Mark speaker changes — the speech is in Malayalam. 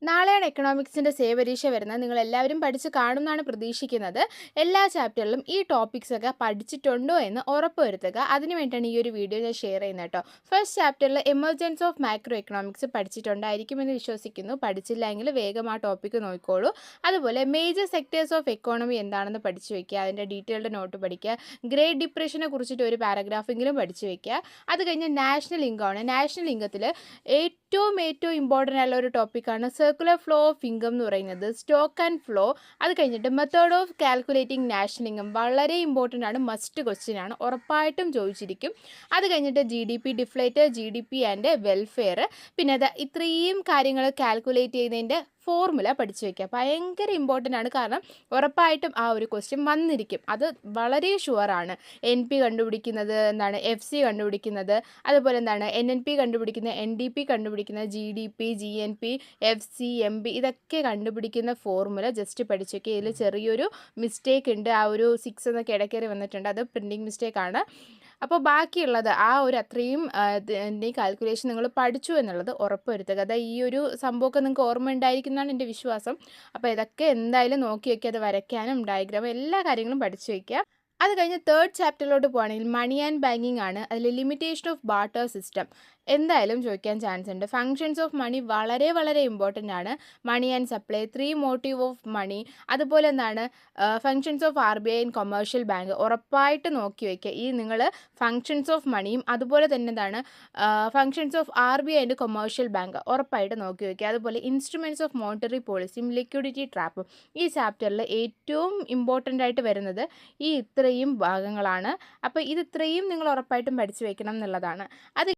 Speaker 1: നാളെയാണ് എക്കണോമിക്സിൻ്റെ സേ പരീക്ഷ വരുന്നത്. നിങ്ങളെല്ലാവരും പഠിച്ച് കാണുമെന്നാണ് പ്രതീക്ഷിക്കുന്നത്. എല്ലാ ചാപ്റ്ററിലും ഈ ടോപ്പിക്സൊക്കെ പഠിച്ചിട്ടുണ്ടോ എന്ന് ഉറപ്പ് വരുത്തുക. അതിന് വേണ്ടിയാണ് ഈ ഒരു വീഡിയോ ഞാൻ ഷെയർ ചെയ്യുന്നത് കേട്ടോ. ഫസ്റ്റ് ചാപ്റ്ററിൽ എമർജൻസ് ഓഫ് മൈക്രോ എക്കണോമിക്സ് പഠിച്ചിട്ടുണ്ടായിരിക്കുമെന്ന് വിശ്വസിക്കുന്നു. പഠിച്ചില്ലെങ്കിൽ വേഗം ആ ടോപ്പിക്ക് നോക്കിക്കോളൂ. അതുപോലെ മേജർ സെക്ടേഴ്സ് ഓഫ് എക്കോണമി എന്താണെന്ന് പഠിച്ചു വയ്ക്കുക. അതിൻ്റെ ഡീറ്റെയിൽഡ് നോട്ട് പഠിക്കുക. ഗ്രേറ്റ് ഡിപ്രഷനെ കുറിച്ചിട്ട് ഒരു പാരഗ്രാഫെങ്കിലും പഠിച്ചു വയ്ക്കുക. അത് കഴിഞ്ഞ് നാഷണൽ ഇൻകമാണ്. നാഷണൽ ഇൻകത്തിൽ ഏറ്റവും ഇമ്പോർട്ടൻ്റ് ആയിട്ടുള്ള ഒരു ടോപ്പിക്കാണ് സർക്കുലർ ഫ്ലോ ഓഫ് ഇൻകം എന്ന് പറയുന്നത്. Stock and flow. അത് കഴിഞ്ഞിട്ട് method of calculating national income വളരെ ഇമ്പോർട്ടൻ്റ് ആണ്. മസ്റ്റ് ക്വസ്റ്റ്യൻ ആണ്, ഉറപ്പായിട്ടും ചോദിച്ചിരിക്കും. അത് കഴിഞ്ഞിട്ട് GDP deflator, GDP and welfare. പിന്നെ ഇത്രയും കാര്യങ്ങൾ കാൽക്കുലേറ്റ് ചെയ്യുന്നതിൻ്റെ ഫോർമുല പഠിച്ചു വയ്ക്കുക. ഭയങ്കര ഇമ്പോർട്ടൻ്റ് ആണ്. കാരണം ഉറപ്പായിട്ടും ആ ഒരു ക്വസ്റ്റ്യൻ വന്നിരിക്കും. അത് വളരെ ഷുവറാണ്. NP കണ്ടുപിടിക്കുന്നത് എന്താണ്, FC കണ്ടുപിടിക്കുന്നത്, അതുപോലെ എന്താണ് NNP കണ്ടുപിടിക്കുന്നത്, NDP കണ്ടുപിടിക്കുന്നത്, GDP, GNP, FC, MB ഇതൊക്കെ കണ്ടുപിടിക്കുന്ന ഫോർമുല ജസ്റ്റ് പഠിച്ചു വയ്ക്കുക. ഇതിൽ ചെറിയൊരു മിസ്റ്റേക്ക് ഉണ്ട്. ആ ഒരു 6 എന്നൊക്കെ ഇടയ്ക്കേറി വന്നിട്ടുണ്ട്. അത് പ്രിൻറ്റിങ് മിസ്റ്റേക്കാണ്. അപ്പോൾ ബാക്കിയുള്ളത് ആ ഒരു അത്രയും കാൽക്കുലേഷൻ നിങ്ങൾ പഠിച്ചു എന്നുള്ളത് ഉറപ്പ് വരുത്തുക. അതായത് ഈ ഒരു സംഭവമൊക്കെ നിങ്ങൾക്ക് ഓർമ്മ ഉണ്ടായിരിക്കുന്നതാണ് എൻ്റെ വിശ്വാസം. അപ്പോൾ ഇതൊക്കെ എന്തായാലും നോക്കി വയ്ക്കുക. അത് വരയ്ക്കാനും ഡയഗ്രാം എല്ലാ കാര്യങ്ങളും പഠിച്ചു വയ്ക്കുക. അത് കഴിഞ്ഞ് തേർഡ് ചാപ്റ്ററിലോട്ട് പോകുകയാണെങ്കിൽ മണി ആൻഡ് ബാങ്കിങ് ആണ്. അതിൽ ലിമിറ്റേഷൻ ഓഫ് ബാർട്ടർ സിസ്റ്റം എന്തായാലും ചോദിക്കാൻ ചാൻസ് ഉണ്ട്. ഫങ്ഷൻസ് ഓഫ് മണി വളരെ ഇമ്പോർട്ടൻ്റ് ആണ്. Money and supply, 3 motive of money, അതുപോലെ എന്താണ് functions of RBI and commercial bank ഉറപ്പായിട്ട് നോക്കി വയ്ക്കുക. ഈ നിങ്ങൾ ഫങ്ഷൻസ് ഓഫ് മണിയും അതുപോലെ തന്നെ എന്താണ് functions of RBI and commercial bank ഉറപ്പായിട്ട് നോക്കി വയ്ക്കുക. അതുപോലെ ഇൻസ്ട്രുമെൻറ്റ്സ് ഓഫ് മോണിറ്ററി പോളിസിയും ലിക്വിഡിറ്റി ട്രാപ്പും ഈ ചാപ്റ്ററിൽ ഏറ്റവും ഇമ്പോർട്ടൻ്റ് ആയിട്ട് വരുന്നത് ഈ ഇത്രയും ഭാഗങ്ങളാണ്. അപ്പോൾ ഇത് ഇത്രയും നിങ്ങൾ ഉറപ്പായിട്ടും പഠിച്ചു വയ്ക്കണം എന്നുള്ളതാണ്. അത്